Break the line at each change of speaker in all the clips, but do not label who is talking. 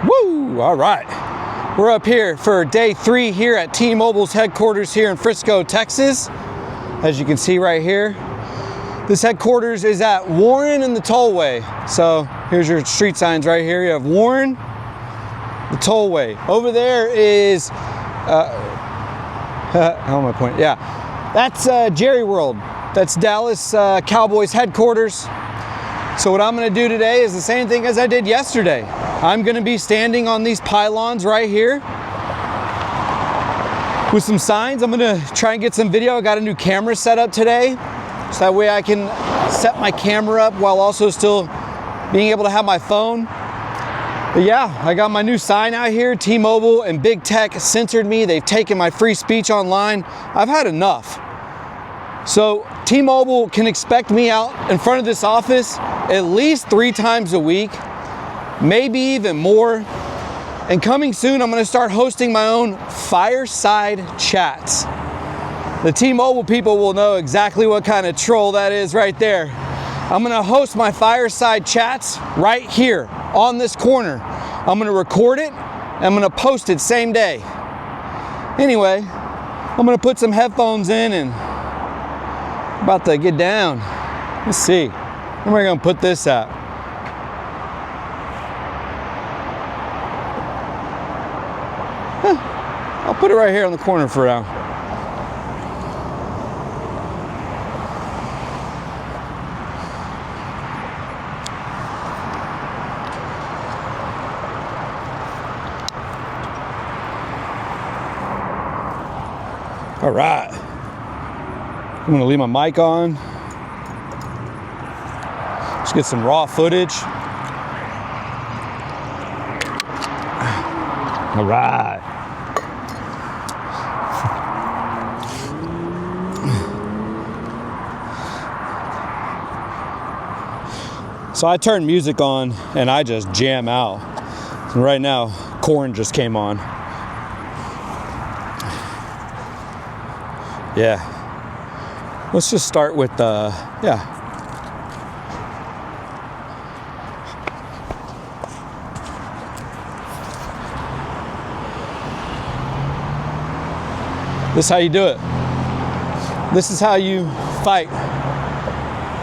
Woo! All right. We're up here for day 3 here at T-Mobile's headquarters here in Frisco, Texas. As you can see right here, this headquarters is at Warren and the Tollway. So here's your street signs right here. You have Warren, the Tollway. Over there is, how am I pointing? Yeah, that's Jerry World. That's Dallas Cowboys headquarters. So what I'm gonna do today is the same thing as I did yesterday. I'm gonna be standing on these pylons right here with some signs. I'm gonna try and get some video. I got a new camera set up today, so that way I can set my camera up while also still being able to have my phone. But yeah, I got my new sign out here. T-Mobile and Big Tech censored me. They've taken my free speech online. I've had enough. So T-Mobile can expect me out in front of this office at least 3 times a week, maybe even more. And coming soon, I'm gonna start hosting my own fireside chats. The T-Mobile people will know exactly what kind of troll that is right there. I'm gonna host my fireside chats right here on this corner. I'm gonna record it, and I'm gonna post it same day. Anyway, I'm gonna put some headphones in and about to get down. Let's see, where am I gonna put this at? I'll put it right here on the corner for now. All right. I'm gonna leave my mic on. Let's get some raw footage. All right. So I turn music on and I just jam out. And right now, Korn just came on. Yeah. Let's just start with yeah. This is how you do it. This is how you fight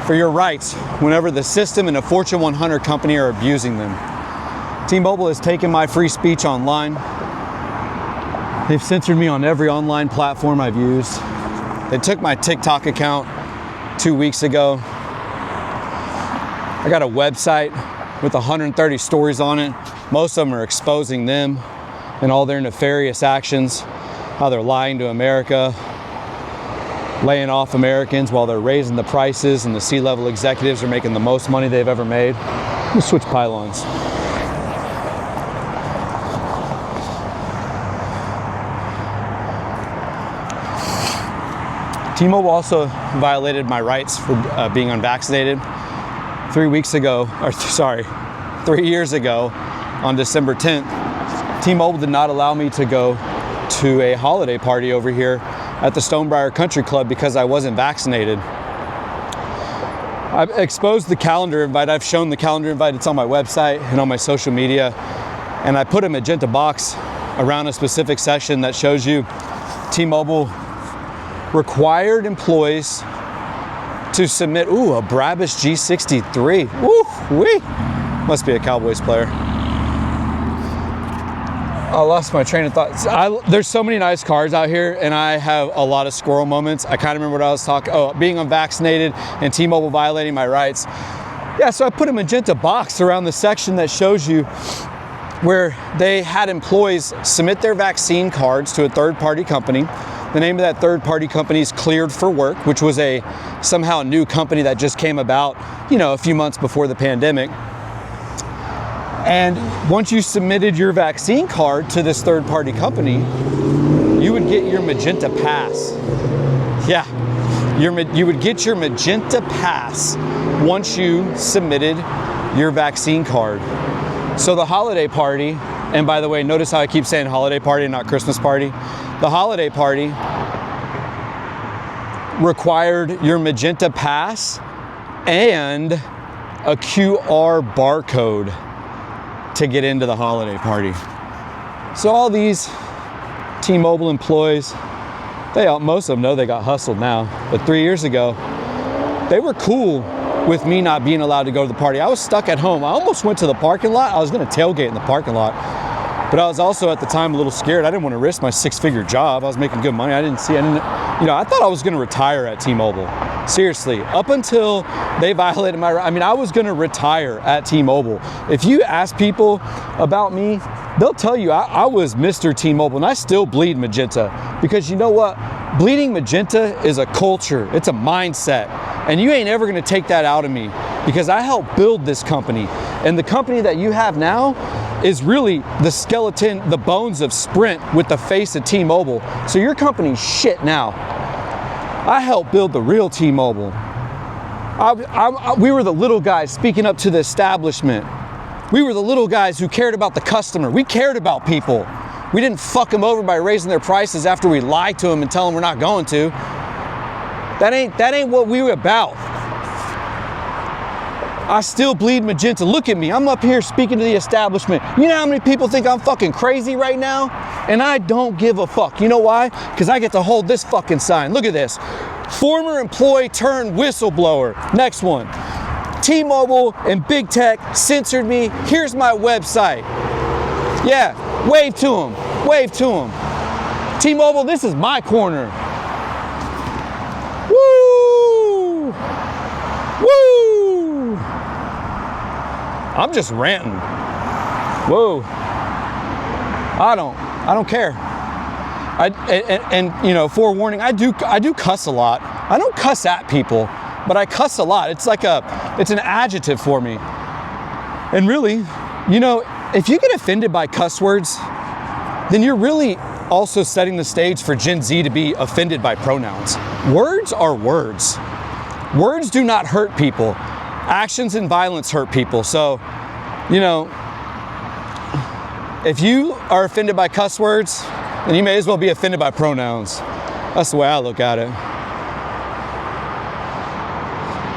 for your rights whenever the system and a Fortune 100 company are abusing them. T-Mobile has taken my free speech online. They've censored me on every online platform I've used. They took my TikTok account 2 weeks ago. I got a website with 130 stories on it. Most of them are exposing them and all their nefarious actions, how they're lying to America, laying off Americans while they're raising the prices, and the C-level executives are making the most money they've ever made. Let's switch pylons. T-Mobile also violated my rights for being unvaccinated. 3 years ago, on December 10th, T-Mobile did not allow me to go to a holiday party over here at the Stonebriar Country Club because I wasn't vaccinated. I've exposed the calendar invite. I've shown the calendar invite. It's on my website and on my social media. And I put a magenta box around a specific section that shows you T-Mobile required employees to submit, a Brabus G63. Woo-wee. Must be a Cowboys player. I lost my train of thought. There's so many nice cars out here, and I have a lot of squirrel moments. I kind of remember what I was talking, being unvaccinated and T-Mobile violating my rights. Yeah, so I put a magenta box around the section that shows you where they had employees submit their vaccine cards to a third-party company. The name of that third-party company is Cleared for Work, which was a somehow new company that just came about, a few months before the pandemic. And once you submitted your vaccine card to this third-party company, you would get your magenta pass. Yeah, you would get your magenta pass once you submitted your vaccine card. So the holiday party, and by the way, notice how I keep saying holiday party and not Christmas party. The holiday party required your magenta pass and a QR barcode. to get into the holiday party. So all these T-Mobile employees, most of them know they got hustled now, but 3 years ago, they were cool with me not being allowed to go to the party. I was stuck at home. I almost went to the parking lot. I was gonna tailgate in the parking lot, but I was also at the time a little scared. I didn't want to risk my 6-figure job. I was making good money. I thought I was gonna retire at T-Mobile. Seriously, up until they violated I was gonna retire at T-Mobile. If you ask people about me, they'll tell you I was Mr. T-Mobile, and I still bleed magenta, because you know what? Bleeding magenta is a culture, it's a mindset, and you ain't ever gonna take that out of me, because I helped build this company, and the company that you have now is really the skeleton, the bones of Sprint with the face of T-Mobile. So your company's shit now. I helped build the real T-Mobile. We were the little guys speaking up to the establishment. We were the little guys who cared about the customer. We cared about people. We didn't fuck them over by raising their prices after we lied to them and tell them we're not going to. That ain't what we were about. I still bleed magenta. Look at me. I'm up here speaking to the establishment. You know how many people think I'm fucking crazy right now? And I don't give a fuck. You know why? Because I get to hold this fucking sign. Look at this. Former employee turned whistleblower. Next one. T-Mobile and Big Tech censored me. Here's my website. Yeah, wave to them. Wave to them. T-Mobile, this is my corner. Woo! Woo! I'm just ranting. Whoa. I don't care. And you know, forewarning, I do cuss a lot. I don't cuss at people, but I cuss a lot. It's an adjective for me. And really, you know, if you get offended by cuss words, then you're really also setting the stage for Gen Z to be offended by pronouns. Words are words. Words do not hurt people. Actions and violence hurt people. So, you know, if you are offended by cuss words, then you may as well be offended by pronouns. That's the way I look at it.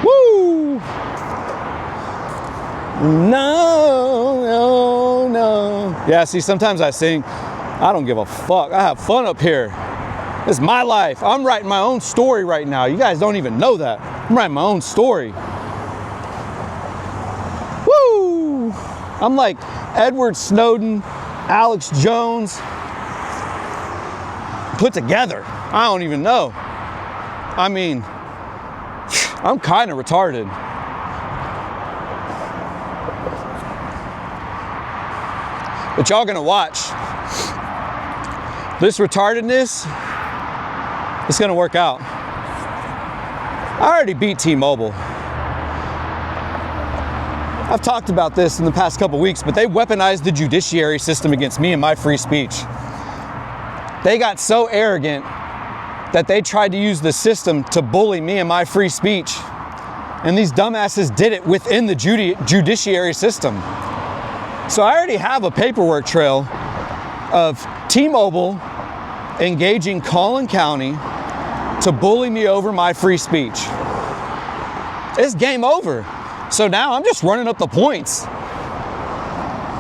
Woo! No, no, no. Yeah, see, sometimes I sing, I don't give a fuck. I have fun up here. It's my life. I'm writing my own story right now. You guys don't even know that. I'm writing my own story. Woo! I'm like Edward Snowden, Alex Jones, put together. I don't even know. I mean, I'm kind of retarded. But y'all gonna watch. This retardedness, it's gonna work out. I already beat T-Mobile. I've talked about this in the past couple weeks, but they weaponized the judiciary system against me and my free speech. They got so arrogant that they tried to use the system to bully me and my free speech. And these dumbasses did it within the judiciary system. So I already have a paperwork trail of T-Mobile engaging Collin County to bully me over my free speech. It's game over. So now I'm just running up the points.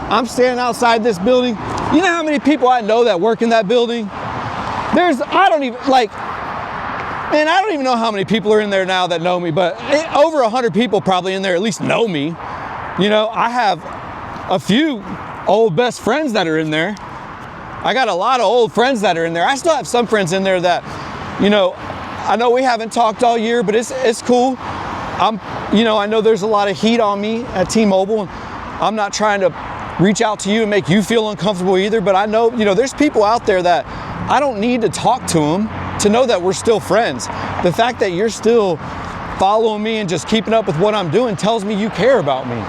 I'm standing outside this building. You know how many people I know that work in that building? I don't even know how many people are in there now that know me, but over 100 people probably in there at least know me. You know, I have a few old best friends that are in there. I got a lot of old friends that are in there. I still have some friends in there that, you know, I know we haven't talked all year, but it's cool. I know there's a lot of heat on me at T-Mobile, and I'm not trying to reach out to you and make you feel uncomfortable either, but I know, you know, there's people out there that I don't need to talk to them to know that we're still friends. The fact that you're still following me and just keeping up with what I'm doing tells me you care about me.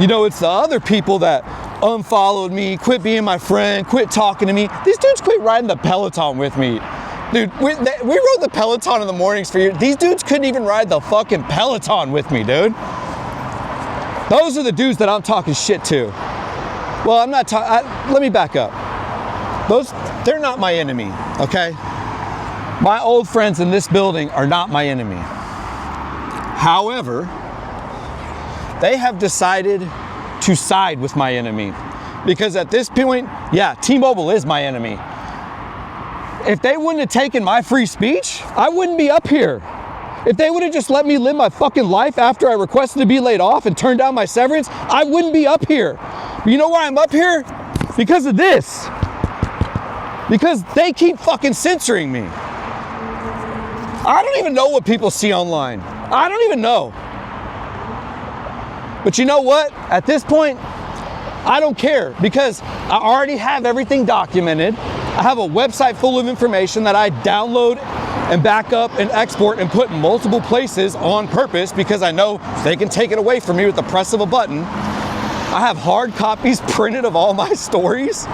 You know, it's the other people that unfollowed me, quit being my friend, quit talking to me. These dudes quit riding the Peloton with me. Dude, we rode the Peloton in the mornings for years. These dudes couldn't even ride the fucking Peloton with me, dude. Those are the dudes that I'm talking shit to. Well, I'm not talking, let me back up. They're not my enemy, okay? My old friends in this building are not my enemy. However, they have decided to side with my enemy. Because at this point, yeah, T-Mobile is my enemy. If they wouldn't have taken my free speech, I wouldn't be up here. If they would have just let me live my fucking life after I requested to be laid off and turned down my severance, I wouldn't be up here. But you know why I'm up here? Because of this. Because they keep fucking censoring me. I don't even know what people see online. I don't even know. But you know what? At this point, I don't care because I already have everything documented. I have a website full of information that I download and back up and export and put in multiple places on purpose because I know they can take it away from me with the press of a button. I have hard copies printed of all my stories.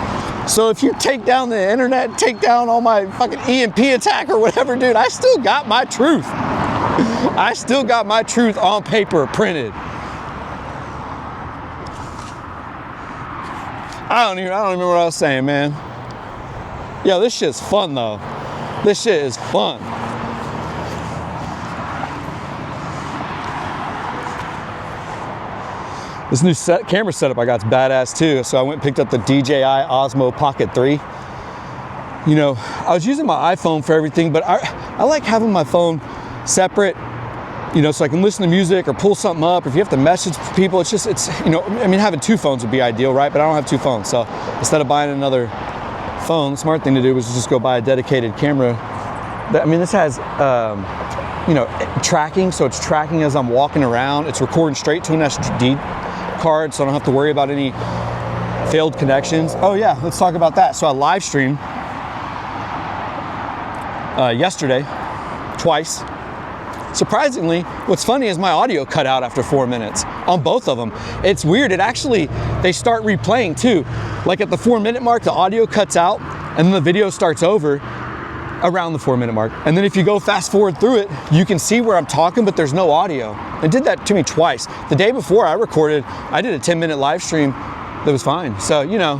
So if you take down the internet, take down all my fucking EMP attack or whatever, dude, I still got my truth. I still got my truth on paper printed. I don't remember what I was saying, man. Yo, this shit's fun though. This shit is fun. This new camera setup I got's badass too. So I went and picked up the DJI Osmo Pocket 3. You know, I was using my iPhone for everything, but I like having my phone separate, you know, so I can listen to music or pull something up. If you have to message people, it's, you know, I mean, having two phones would be ideal, right? But I don't have two phones. So instead of buying another phone, the smart thing to do was just go buy a dedicated camera. I mean, this has, you know, tracking. So it's tracking as I'm walking around. It's recording straight to an SD card, so I don't have to worry about any failed connections. Oh yeah, let's talk about that. So I live streamed yesterday, twice. Surprisingly, what's funny is my audio cut out after 4 minutes on both of them. It's weird. It actually, they start replaying too. Like at the 4 minute mark, the audio cuts out and then the video starts over around the 4 minute mark. And then if you go fast forward through it, you can see where I'm talking, but there's no audio. It did that to me twice. The day before I recorded, I did a 10-minute live stream that was fine. So, you know,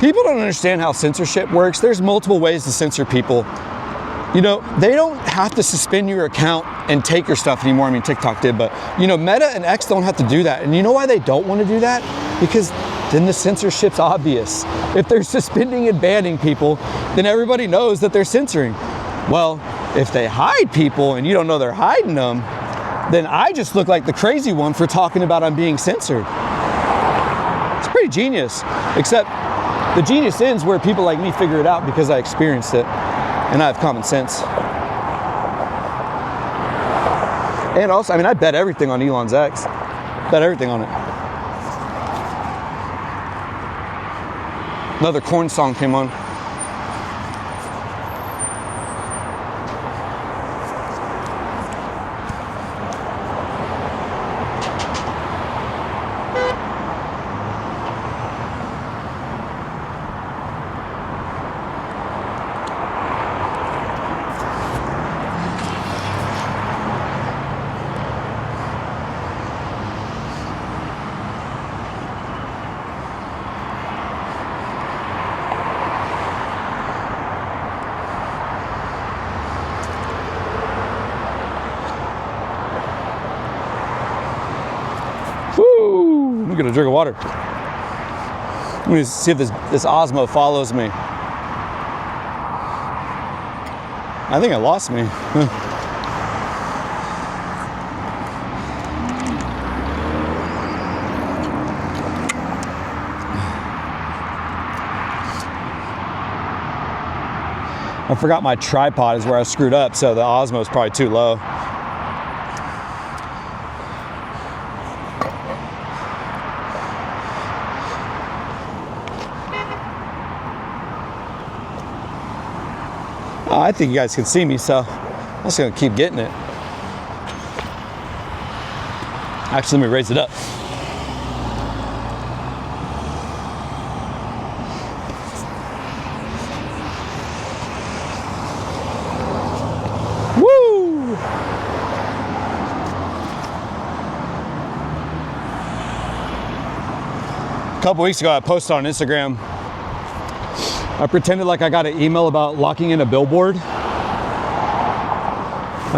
people don't understand how censorship works. There's multiple ways to censor people. You know, they don't have to suspend your account and take your stuff anymore. I mean, TikTok did, but you know, Meta and X don't have to do that. And you know why they don't want to do that? Because then the censorship's obvious. If they're suspending and banning people, then everybody knows that they're censoring. Well, if they hide people and you don't know they're hiding them, then I just look like the crazy one for talking about I'm being censored. It's pretty genius, except the genius ends where people like me figure it out because I experienced it. And I have common sense. And also, I mean, I bet everything on Elon's X. Bet everything on it. Another Korn song came on. I'm gonna drink of water. I'm gonna see if this Osmo follows me. I think it lost me. I forgot my tripod is where I screwed up, so the Osmo is probably too low. Oh, I think you guys can see me, so I'm just gonna keep getting it. Actually, let me raise it up. Woo! A couple weeks ago, I posted on Instagram. I pretended like I got an email about locking in a billboard. I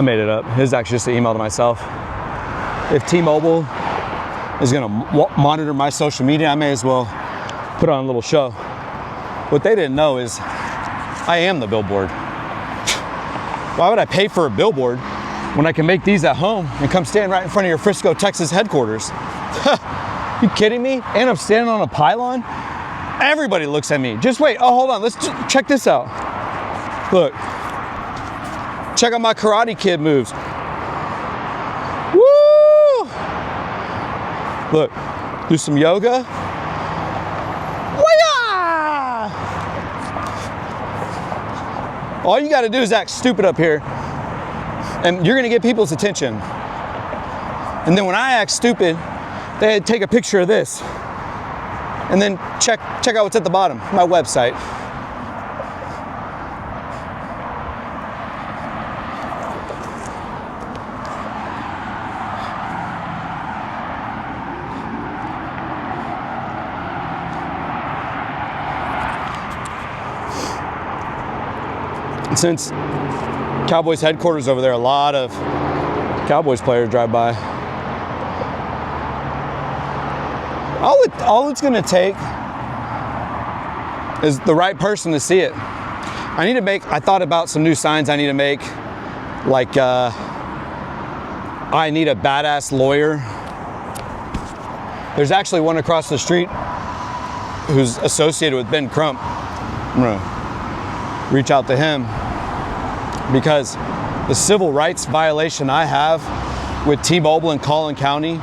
made it up. It was actually just an email to myself. If T-Mobile is gonna monitor my social media, I may as well put on a little show. What they didn't know is I am the billboard. Why would I pay for a billboard when I can make these at home and come stand right in front of your Frisco, Texas headquarters? You kidding me? And I'm standing on a pylon? Everybody looks at me. Just wait. Oh, hold on. Let's check this out. Look. Check out my Karate Kid moves. Woo! Look. Do some yoga. Wah-ya! All you got to do is act stupid up here, and you're going to get people's attention. And then when I act stupid, they take a picture of this. And then check out what's at the bottom, my website. And since Cowboys headquarters over there, a lot of Cowboys players drive by. All it's gonna take is the right person to see it. I thought about some new signs I need to make, like I need a badass lawyer. There's actually one across the street who's associated with Ben Crump. I'm gonna reach out to him because the civil rights violation I have with T-Mobile and Collin County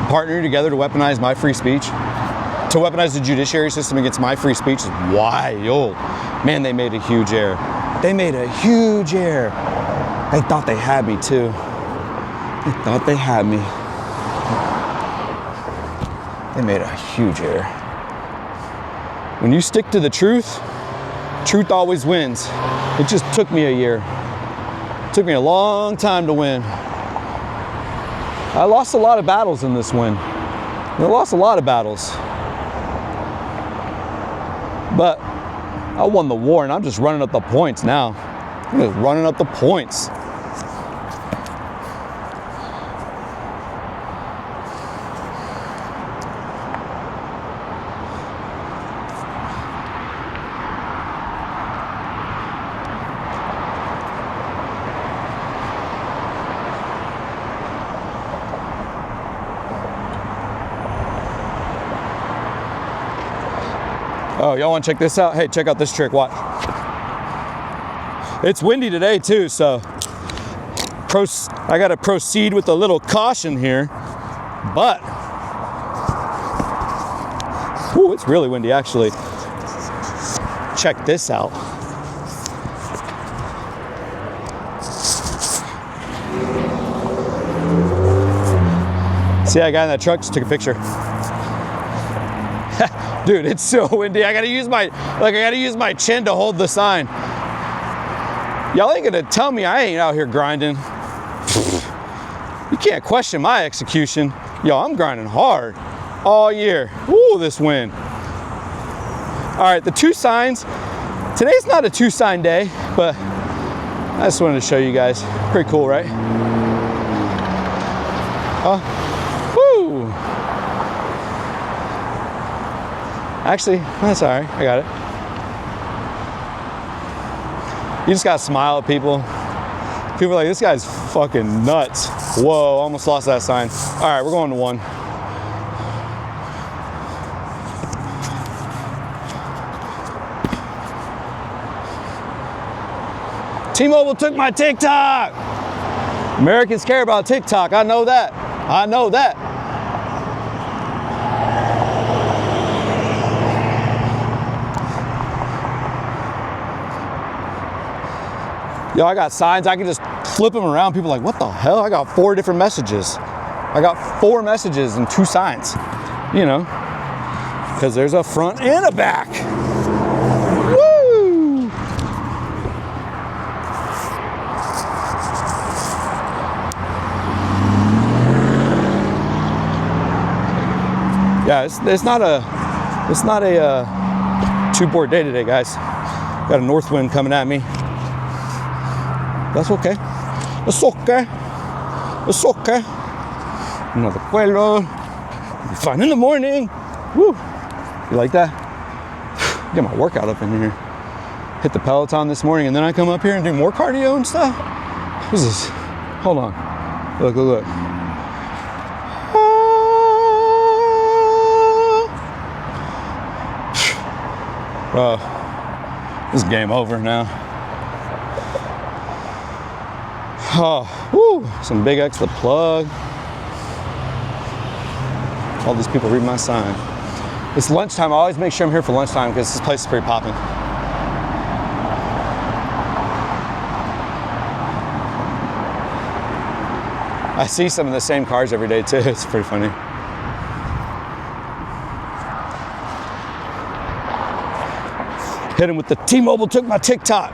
partnering together to weaponize my free speech, to weaponize the judiciary system against my free speech is wild. Man, they made a huge error. They made a huge error. They thought they had me too. They thought they had me. They made a huge error. When you stick to the truth, truth always wins. It just took me a year. It took me a long time to win. I lost a lot of battles in this win. I lost a lot of battles. But I won the war, and I'm just running up the points now. I'm just running up the points. Oh, y'all want to check this out? Hey, check out this trick, watch. It's windy today too, so I gotta proceed with a little caution here, but, ooh, it's really windy actually. Check this out. See that guy in that truck? Just took a picture. Dude, it's so windy. I gotta use my chin to hold the sign. Y'all ain't gonna tell me I ain't out here grinding. You can't question my execution. Yo, I'm grinding hard all year. Ooh, this wind. All right, the two signs. Today's not a two sign day, but I just wanted to show you guys. Pretty cool, right? Woo! Actually, that's all right. I got it. You just gotta smile at people. People are like, this guy's fucking nuts. Whoa, almost lost that sign. All right, we're going to one. T-Mobile took my TikTok. Americans care about TikTok. I know that. I know that. Yo, I got signs. I can just flip them around. People are like, what the hell? I got 4 different messages. I got 4 messages and 2 signs. You know, because there's a front and a back. Woo! Yeah, it's not a 2-board day today, guys. Got a north wind coming at me. That's okay. It's okay. It's okay. No te cuelo. Be fun in the morning. Woo! You like that? Get my workout up in here. Hit the Peloton this morning, and then I come up here and do more cardio and stuff. What is this? Hold on. Look, look, look. Bro, this is game over now. Oh, woo, some big X the plug. All these people read my sign. It's lunchtime. I always make sure I'm here for lunchtime because this place is pretty popping. I see some of the same cars every day too. It's pretty funny. Hit him with the T-Mobile took my TikTok.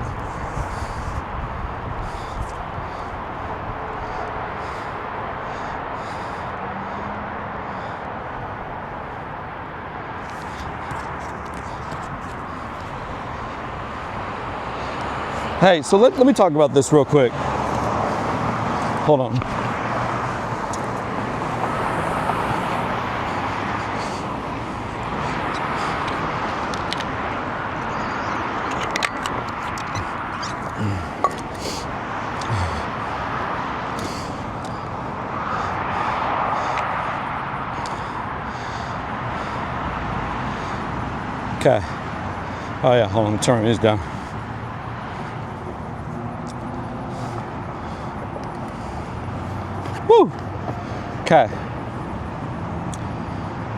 Hey, so let me talk about this real quick. Hold on. Okay. Oh yeah, hold on, turn this down. Woo! Okay.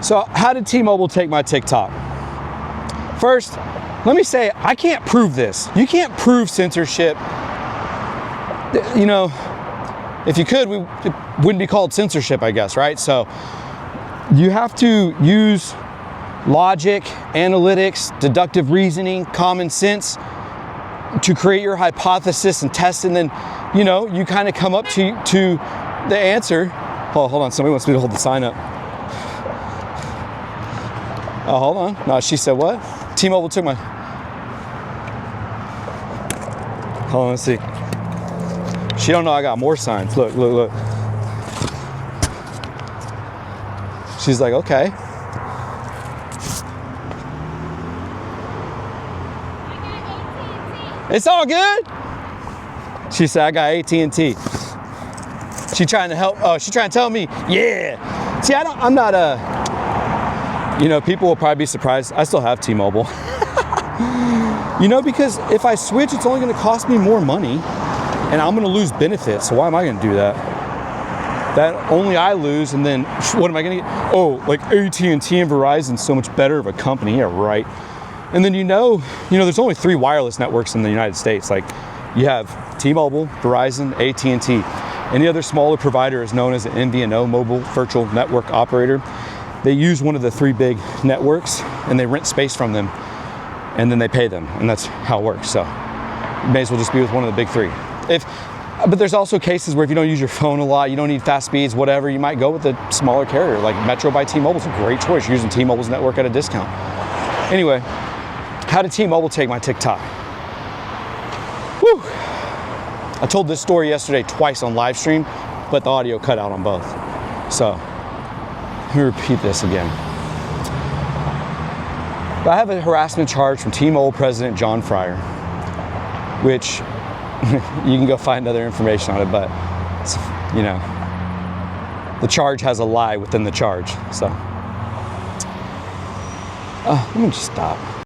So how did T-Mobile take my TikTok? First, let me say, I can't prove this. You can't prove censorship. You know, if you could, it wouldn't be called censorship, I guess, right? So you have to use logic, analytics, deductive reasoning, common sense to create your hypothesis and test, and then, you know, you kind of come up to the answer. Oh, hold on, somebody wants me to hold the sign up. Oh, hold on. No, she said what? T-Mobile took my... Hold on, let's see. She don't know I got more signs. Look, look, look. She's like, okay. It's all good. She said, I got AT&T. She trying to help. Oh, she trying to tell me, yeah. See, I'm not you know, people will probably be surprised. I still have T-Mobile. You know, because if I switch, it's only going to cost me more money and I'm going to lose benefits. So why am I going to do that? That only I lose, and then what am I going to get? Oh, like AT&T and Verizon's so much better of a company. Yeah, right. And then you know, there's only 3 wireless networks in the United States. Like you have T-Mobile, Verizon, AT&T. Any other smaller provider is known as an MVNO, mobile virtual network operator. They use one of the 3 big networks and they rent space from them and then they pay them, and that's how it works. So you may as well just be with one of the big 3. But there's also cases where if you don't use your phone a lot, you don't need fast speeds, whatever, you might go with a smaller carrier. Like Metro by T-Mobile is a great choice. You're using T-Mobile's network at a discount. Anyway, how did T-Mobile take my TikTok? Whew. I told this story yesterday twice on live stream, but the audio cut out on both. So let me repeat this again. I have a harassment charge from T-Mobile President John Fryer, which you can go find other information on it, but it's, you know, the charge has a lie within the charge. So let me just stop.